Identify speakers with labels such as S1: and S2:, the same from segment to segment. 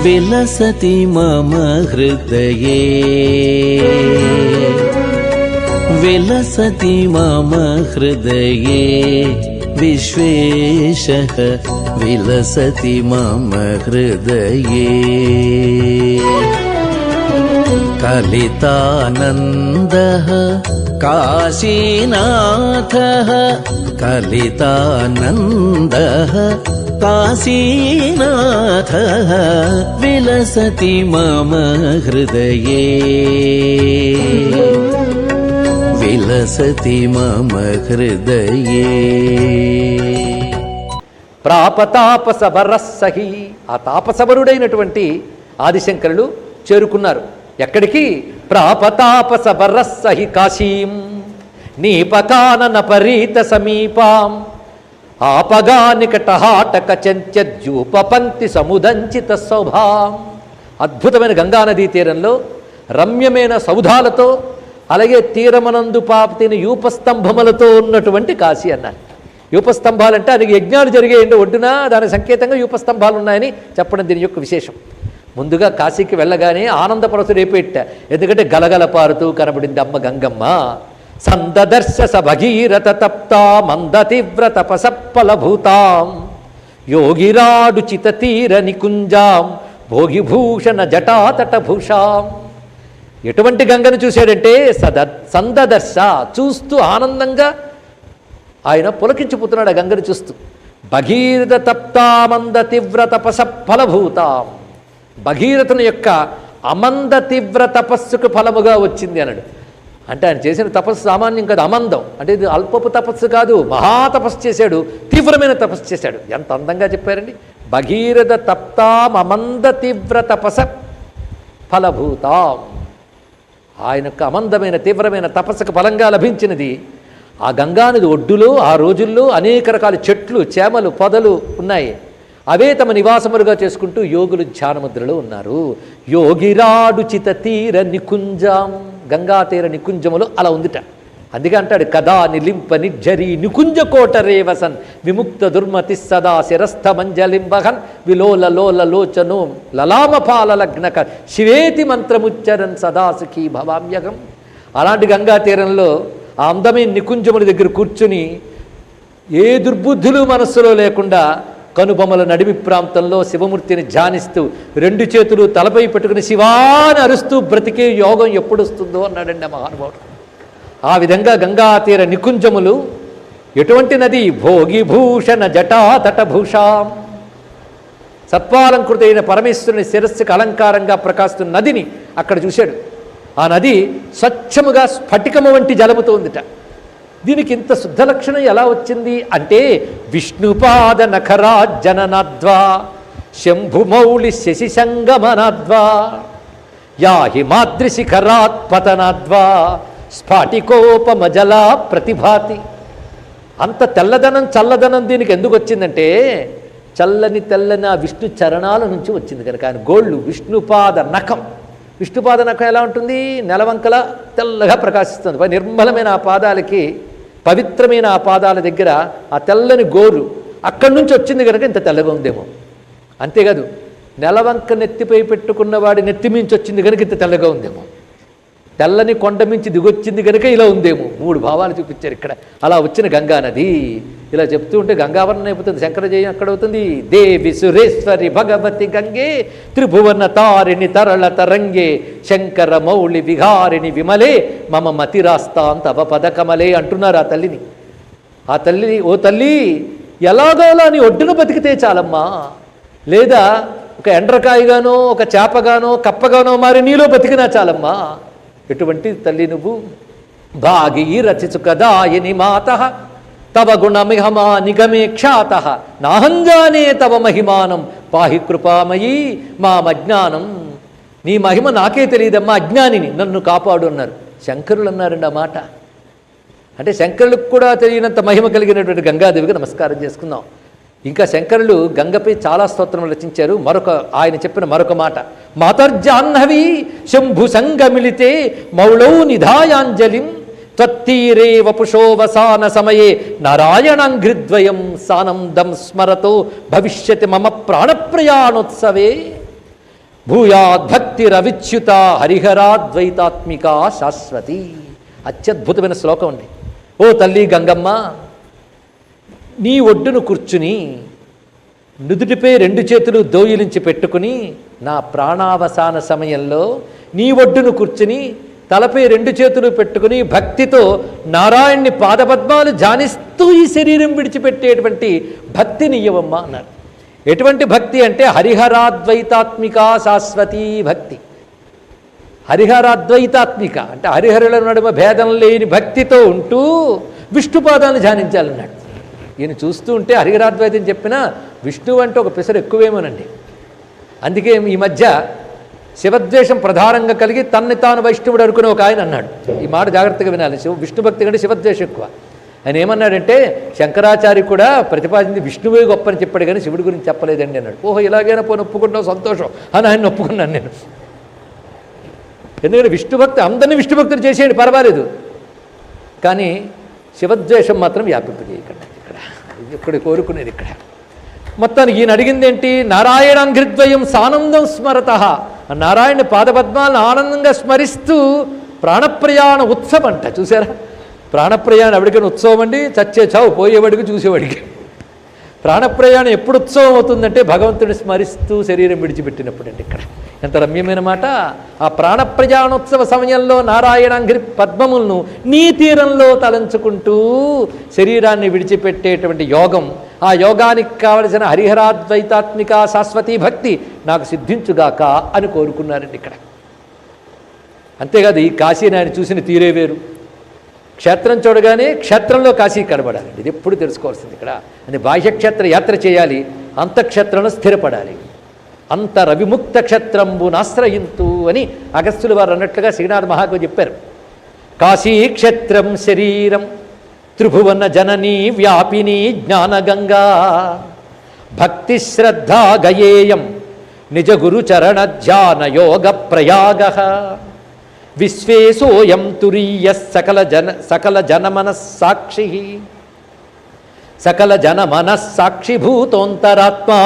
S1: విలసతి మమ హృదయే విలసతి మమ హృదయే విశ్వేశః విలసతి మమ హృదయే కలితానందః కాశీనాథః కలితానందః కాశీనాథః విలసతి మమ హృదయే విలసతి మమ హృదయే.
S2: ప్రాపతాపసవరస్సహి, ఆ తాపసవరుడైనటువంటి ఆదిశంకరులు చేరుకున్నారు. ఎక్కడికి? ప్రాపతాపసవరస్సహి కాశీం నీపకానన పరీత సమీపాం ఆపగా నికటహాటక చంచద్యూపపంక్తి సముదంచిత శోభాం. అద్భుతమైన గంగానదీ తీరంలో రమ్యమైన సౌధాలతో, అలాగే తీరమనందు పాపిన యూపస్తంభములతో ఉన్నటువంటి కాశీ అన్నారు. యూపస్తంభాలంటే అది యజ్ఞాలు జరిగేయండి ఒడ్డున, దాని సంకేతంగా యూపస్తంభాలు ఉన్నాయని చెప్పడం దీని యొక్క విశేషం. ముందుగా కాశీకి వెళ్ళగానే ఆనందపరచుడు రేపెట్ట, ఎందుకంటే గలగల పారుతూ కనబడింది అమ్మ గంగమ్మ. సందదర్శ భగీరథ తప్తా మంద తీవ్ర తపసప్పలభూతాం యోగిరాడు చితతీర నికుంజాం భోగిభూషణ జటాతటభూషాం. ఎటువంటి గంగను చూశాడంటే సందదర్శ, చూస్తూ ఆనందంగా ఆయన పులకించిపోతున్నాడు ఆ గంగను చూస్తూ. భగీరథ తప్తామంద తీవ్ర తపస ఫలభూతాం, భగీరథుని యొక్క అమంద తీవ్ర తపస్సుకు ఫలముగా వచ్చింది అన్నాడు. అంటే ఆయన చేసిన తపస్సు సామాన్యం కాదు, అమందం అంటే ఇది అల్పపు తపస్సు కాదు, మహాతపస్సు చేశాడు, తీవ్రమైన తపస్సు చేశాడు. ఎంత అందంగా చెప్పారండి. భగీరథ తప్తాం అమంద తీవ్ర తపస ఫలభూతాం, ఆయన యొక్క అమందమైన తీవ్రమైన తపస్సుకు ఫలంగా లభించినది ఆ గంగానది ఒడ్డులో. ఆ రోజుల్లో అనేక రకాల చెట్లు, చేమలు, పొదలు ఉన్నాయి. అవే తమ నివాసములుగా చేసుకుంటూ యోగులు ధ్యానముద్రలో ఉన్నారు. యోగిరాడు చిత తీర నికుంజాం, గంగా తీర నికుంజములు అలా ఉందిట. అందుకే అంటాడు కదా నిలింప నిర్జరి నికుంజ కోటరేవసన్ విముక్త దుర్మతి సదా శిరస్థ మంజలింబహన్ విలోల లోల లోచనో లలామపాల లగ్నక శివేతి మంత్రముచ్చరన్ సదా సుఖీ భవామ్యగం. అలాంటి గంగా తీరంలో ఆ అందమైన నికుంజముల దగ్గర కూర్చుని ఏ దుర్బుద్ధులు మనస్సులో లేకుండా కనుబొమ్మల నడిమి ప్రాంతంలో శివమూర్తిని ధ్యానిస్తూ రెండు చేతులు తలపై పెట్టుకుని శివాని అరుస్తూ బ్రతికే యోగం ఎప్పుడు వస్తుందో అన్నాడండి ఆ మహానుభావుడు. ఆ విధంగా గంగా తీర నికుంజములు ఎటువంటి నది? భోగిభూషణ జటాతటభూషాం, సత్వాలంకృతైన పరమేశ్వరుని శిరస్సుకు అలంకారంగా ప్రకాశిస్తున్న నదిని అక్కడ చూశాడు. ఆ నది స్వచ్ఛముగా స్ఫటికము వంటి జలముతో ఉందిట. దీనికి ఇంత శుద్ధ లక్షణం ఎలా వచ్చింది అంటే విష్ణుపాద నఖరాజ్జననాద్వా శంభుమౌళి శశిశంగమనాద్వా యా హిమాద్రిశిఖరాత్ పతనాద్వా స్ఫాటికోపమజలా ప్రతిభాతి. అంత తెల్లదనం చల్లదనం దీనికి ఎందుకు వచ్చిందంటే చల్లని తెల్లని ఆ విష్ణు చరణాల నుంచి వచ్చింది కనుక. ఆయన గోళ్ళు విష్ణుపాద నఖం, విష్ణుపాద నఖం ఎలా ఉంటుంది? నెలవంకల తెల్లగా ప్రకాశిస్తుంది. నిర్మలమైన ఆ పాదాలకి, పవిత్రమైన ఆ పాదాల దగ్గర ఆ తెల్లని గోరు అక్కడి నుంచి వచ్చింది కనుక ఇంత తెల్లగా ఉందేమో. అంతేకాదు నెలవంక నెత్తిపై పెట్టుకున్న వాడి నెత్తి మించి వచ్చింది కనుక ఇంత తెల్లగా ఉందేమో. తెల్లని కొండ మించి దిగొచ్చింది కనుక ఇలా ఉందేమో. మూడు భావాలు చూపించారు ఇక్కడ. అలా వచ్చిన గంగా నది ఇలా చెప్తూ ఉంటే గంగావరణం అయిపోతుంది. శంకరజయం అక్కడ అవుతుంది. దేవి సురేశ్వరి భగవతి గంగే త్రిభువన తారిణి తరళ తరంగే శంకర మౌళి విహారిణి విమలే మమ మతిరాస్తాం తవ పదకమలే అంటున్నారు ఆ తల్లిని. ఆ తల్లి, ఓ తల్లి ఎలాగోలా నీ ఒడ్డున బతికితే చాలమ్మా, లేదా ఒక ఎండ్రకాయగానో ఒక చేపగానో కప్పగానో మారి నీలో బతికినా చాలమ్మా. ఎటువంటి తల్లి నువ్వు? భాగీరథి సుఖదాయిని మాత తవ గుణమిహమా నిగమే ఖ్యాత నాహంజానే తవ మహిమానం పాహి కృపామయీ మామజ్ఞానం. నీ మహిమ నాకే తెలియదమ్మా, అజ్ఞానిని నన్ను కాపాడు అన్నారు శంకరులు. అన్నారండి ఆ మాట. అంటే శంకరులకు కూడా తెలియనంత మహిమ కలిగినటువంటి గంగాదేవికి నమస్కారం చేసుకుందాం. ఇంకా శంకరులు గంగపై చాలా స్తోత్రములు రచించారు. ఆయన చెప్పిన మరొక మాట, మాతర్జాహ్నవి శంభు సంగమిళితే మౌళౌ నిధాయాంజలిం త్వత్తీరే వపుషోవసాన సమయే నారాయణాంఘ్రిద్వయం సానందం స్మరతో భవిష్యతి మమ ప్రాణప్రయాణోత్సవే. భూయాద్భక్తిరవిచ్యుత హరిహరాద్వైతాత్మిక శాశ్వతి. అత్యద్భుతమైన శ్లోకం అండి. ఓ తల్లి గంగమ్మ, నీ ఒడ్డును కూర్చుని నుదుటిపై 2 చేతులు దోయిలించి పెట్టుకుని నా ప్రాణావసాన సమయంలో నీ ఒడ్డును కూర్చుని తలపై 2 చేతులు పెట్టుకుని భక్తితో నారాయణ్ణి పాదపద్మాలు ధ్యానిస్తూ ఈ శరీరం విడిచిపెట్టేటువంటి భక్తిని ఇవ్వమ్మ అన్నారు. ఎటువంటి భక్తి అంటే హరిహరాద్వైతాత్మిక శాశ్వతీ భక్తి. హరిహరాద్వైతాత్మిక అంటే హరిహరుల నడుమ భేదం లేని భక్తితో ఉంటూ విష్ణుపాదాలను ధ్యానించాలన్నాడు. ఈయన చూస్తూ ఉంటే హరిహరాద్వైతం చెప్పినా విష్ణువు అంటే ఒక పిసరు ఎక్కువేమోనండి. అందుకే ఈ మధ్య శివద్వేషం ప్రధానంగా కలిగి తన్ని తాను వైష్ణవుడు అనుకునే ఒక ఆయన అన్నాడు. ఈ మాట జాగ్రత్తగా వినాలి. విష్ణు భక్తి కంటే శివద్వేషం ఎక్కువ. ఆయన ఏమన్నాడంటే శంకరాచార్య కూడా ప్రతిపాదించి విష్ణువే గొప్ప అని చెప్పాడు కానీ శివుడి గురించి చెప్పలేదండి అన్నాడు. ఓహో, ఇలాగైనా పోనీ ఒప్పుకుంటావు, సంతోషం అని ఆయన ఒప్పుకున్నాను నేను. ఎందుకంటే విష్ణుభక్తి అందరినీ విష్ణుభక్తులు చేసేయండి, పర్వాలేదు, కానీ శివద్వేషం మాత్రం వ్యాపింపజేయకండి. ఇక్కడ కోరుకునేది ఇక్కడ మొత్తానికి ఈయన అడిగింది ఏంటి? నారాయణాంఘ్రిద్వయం సానందం స్మరత. నారాయణ పాదపద్మాలను ఆనందంగా స్మరిస్తూ ప్రాణప్రయాణ ఉత్సవం అంట. చూసారా, ప్రాణప్రయాణం ఎవరికైనా ఉత్సవం అండి, చచ్చే చావు పోయేవాడికి చూసేవాడికి. ప్రాణప్రయాణం ఎప్పుడు ఉత్సవం అవుతుందంటే భగవంతుడిని స్మరిస్తూ శరీరం విడిచిపెట్టినప్పుడు అండి. ఇక్కడ ఎంత రమ్యమైన మాట. ఆ ప్రాణప్రయాణోత్సవ సమయంలో నారాయణాంఘ్రి పద్మములను నీ తీరంలో తలంచుకుంటూ శరీరాన్ని విడిచిపెట్టేటువంటి యోగం, ఆ యోగానికి కావలసిన హరిహరాద్వైతాత్మిక శాశ్వతీ భక్తి నాకు సిద్ధించుగాక అని కోరుకున్నారండి ఇక్కడ. అంతేకాదు ఈ కాశీని ఆయన చూసిన తీరే వేరు. క్షేత్రం చూడగానే క్షేత్రంలో కాశీ కనబడాలి. ఇది ఎప్పుడు తెలుసుకోవాల్సింది ఇక్కడ. అని బాహ్యక్షేత్ర యాత్ర చేయాలి, అంతఃక్షేత్రంలో స్థిరపడాలి. అంతరవిముక్త క్షేత్రంబునాశ్రయింతు అని అగస్త్యులు వారు అన్నట్లుగా శ్రీనాథ మహాకవి చెప్పారు. కాశీక్షేత్రం శరీరం త్రిభువన జననీ వ్యాపిని జ్ఞానగంగా భక్తి శ్రద్ధా గయేయం నిజ గురు చరణ ధ్యాన యోగ ప్రయాగ విశ్వేశోయం తురీయ సకల జనమనస్సాక్షి సకల జనమనస్సాక్షిభూతోంతరాత్మా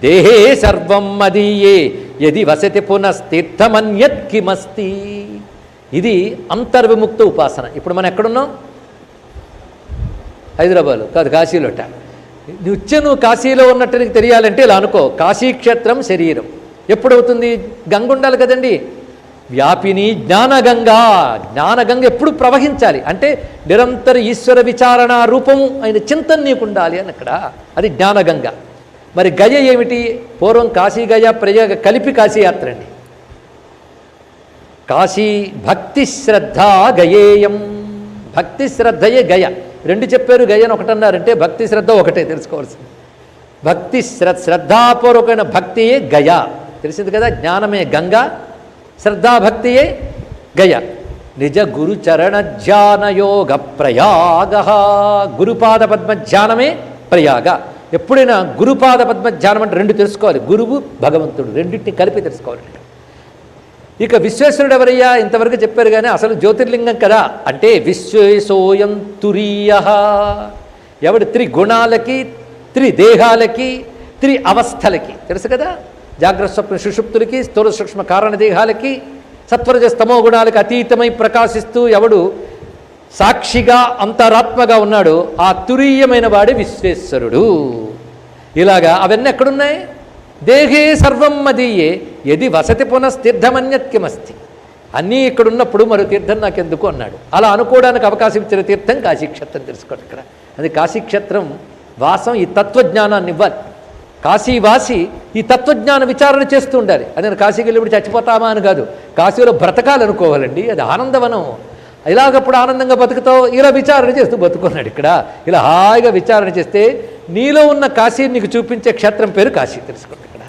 S2: దేహే సర్వం మదీయే యది వసతి పునస్తీర్థమన్యత్ కిమస్తి. ఇది అంతర్విముక్త ఉపాసన. ఇప్పుడు మనం ఎక్కడున్నాం? హైదరాబాద్లో కాదు, కాశీలోట. నువ్వు కాశీలో ఉన్నట్టు నీకు తెలియాలంటే ఇలా అనుకో, కాశీక్షేత్రం శరీరం ఎప్పుడవుతుంది? గంగ ఉండాలి కదండి. వ్యాపిని జ్ఞానగంగా, జ్ఞానగంగ ఎప్పుడు ప్రవహించాలి అంటే నిరంతర ఈశ్వర విచారణ రూపము అయిన చింతన నీకు ఉండాలి అని అక్కడ. అది జ్ఞానగంగ. మరి గయ ఏమిటి? పూర్వం కాశీ గయ ప్రయాగ కలిపి కాశీయాత్ర అండి. కాశీ భక్తి శ్రద్ధ గయేయం. భక్తి శ్రద్ధయే గయ. 2 చెప్పారు, గయని ఒకటన్నారంటే భక్తి శ్రద్ధ ఒకటే తెలుసుకోవాల్సింది. భక్తి శ్రద్ధాపూర్వకమైన భక్తియే గయ, తెలిసింది కదా. జ్ఞానమే గంగా, శ్రద్ధాభక్తియే గయ. నిజ గురు చరణ ధ్యాన యోగ ప్రయాగ. గురుపాద పద్మ ధ్యానమే ప్రయాగ. ఎప్పుడైనా గురుపాద పద్మ ధ్యానం అంటే 2 తెలుసుకోవాలి, గురువు భగవంతుడు, రెండింటిని కలిపి తెలుసుకోవాలి. ఇక విశ్వేశ్వరుడు ఎవరయ్యా? ఇంతవరకు చెప్పారు కానీ అసలు జ్యోతిర్లింగం కదా. అంటే విశ్వేశోయం తురీయ. ఎవడు 3 గుణాలకి, 3 దేహాలకి, 3 అవస్థలకి తెలుసు కదా. జాగ్రత్త స్వప్న సుషుప్తులకి, స్థూల సూక్ష్మ కారణ దేహాలకి, సత్వరజస్తమో గుణాలకి అతీతమై ప్రకాశిస్తూ ఎవడు సాక్షిగా అంతరాత్మగా ఉన్నాడు ఆ తురీయమైన వాడే విశ్వేశ్వరుడు. ఇలాగా అవన్నీ ఎక్కడున్నాయి? దేహే సర్వం మదీయే యది వసతి పునస్తీర్థమన్యత్కిమస్తి. అన్నీ ఇక్కడున్నప్పుడు మరో తీర్థం నాకెందుకు అన్నాడు. అలా అనుకోవడానికి అవకాశం ఇచ్చిన తీర్థం కాశీక్షేత్రం. తెలుసుకోండి ఇక్కడ. అది కాశీక్షేత్రం వాసం ఈ తత్వజ్ఞానాన్ని ఇవ్వాలి. కాశీవాసి ఈ తత్వజ్ఞాన విచారణ చేస్తూ ఉండాలి. అదే కాశీకి వెళ్ళి ఇప్పుడు చచ్చిపోతామా అని కాదు, కాశీలో బ్రతకాలనుకోవాలండి. అది ఆనందవనం. ఇలాగప్పుడు ఆనందంగా బతుకుతావు, ఇలా విచారణ చేస్తూ బతుకున్నాడు ఇక్కడ. ఇలా హాయిగా విచారణ చేస్తే నీలో ఉన్న కాశీని నీకు చూపించే క్షేత్రం పేరు కాశీ. తెలుసుకోండి ఇక్కడ.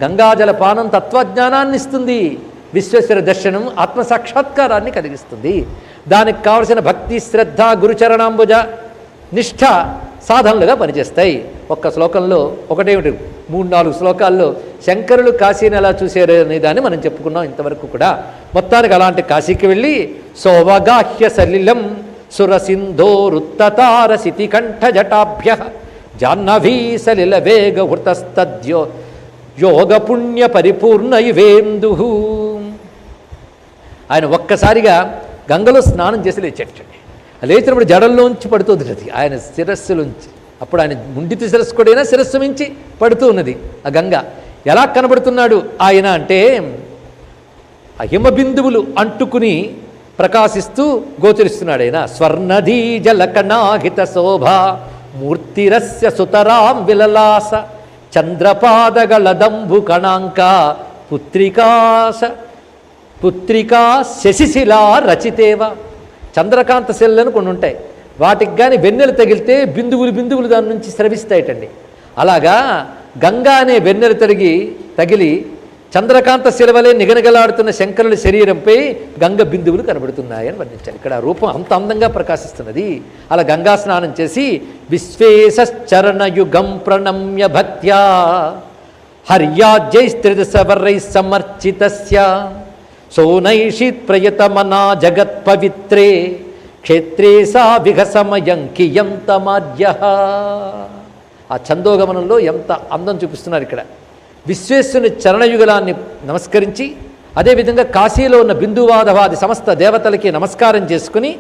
S2: గంగాజల పానం తత్వజ్ఞానాన్ని ఇస్తుంది, విశ్వేశ్వర దర్శనం ఆత్మసాక్షాత్కారాన్ని కలిగిస్తుంది. దానికి కావలసిన భక్తి శ్రద్ధ గురుచరణాంబుజ నిష్ఠ సాధనలుగా పనిచేస్తాయి. ఒక్క శ్లోకంలో ఒకటేమిటి 3-4 శ్లోకాల్లో శంకరులు కాశీని ఎలా చూశారు అనే దాన్ని మనం చెప్పుకున్నాం ఇంతవరకు కూడా. మొత్తానికి అలాంటి కాశీకి వెళ్ళి సోవగాహ్య సలిలం సురసింధోరుత్తతార సితికంఠ జటాభ్య జాహ్నవీ సలిల వేగ హృతస్తద్యో యోగ పుణ్య పరిపూర్ణ ఇవేందు. ఆయన ఒక్కసారిగా గంగలో స్నానం చేసి లేచేటండి. లేచినప్పుడు జడల్లోంచి పడుతుంది అది ఆయన శిరస్సులోంచి. అప్పుడు ఆయన ముండితి శిరస్సు కూడా శిరస్సు మించి పడుతూ ఉన్నది ఆ గంగ. ఎలా కనబడుతున్నాడు ఆయన అంటే ఆ హిమబిందువులు అంటుకుని ప్రకాశిస్తూ గోచరిస్తున్నాడు ఆయన. స్వర్ణధీ జలకణాహిత శోభ మూర్తిరస్య సుతరాం విలలాస చంద్రపాదగళదంబు కణాంక పుత్రికా శశిశిలా రచితేవ. చంద్రకాంత శిలను కొన్ని ఉంటాయి, వాటికి కానీ వెన్నెలు తగిలితే బిందువులు దాని నుంచి స్రవిస్తాయటండి. అలాగా గంగా అనే వెన్నెలు తగిలి చంద్రకాంత శిలవలే నిగనగలాడుతున్న శంకరుల శరీరంపై గంగ బిందువులు కనబడుతున్నాయని వర్ణించారు. ఇక్కడ ఆ రూపం అంత అందంగా ప్రకాశిస్తున్నది. అలా గంగా స్నానం చేసి విశ్వేశరణయుగం ప్రణమ్య భక్త్యా హర్యాజ్యైస్త్రిదశవర్రై సమర్చితస్య సోనైషిత్ ప్రయతమనా జగత్పవిత్రే క్షేత్రే సా విఘసమయం కియంతమాద్యః. ఆ ఛందోగమనంలో ఎంత అందం చూపిస్తున్నారు ఇక్కడ. విశ్వేశ్వరుని చరణయుగలాన్ని నమస్కరించి, అదేవిధంగా కాశీలో ఉన్న బిందువాదవాది సమస్త దేవతలకి నమస్కారం చేసుకుని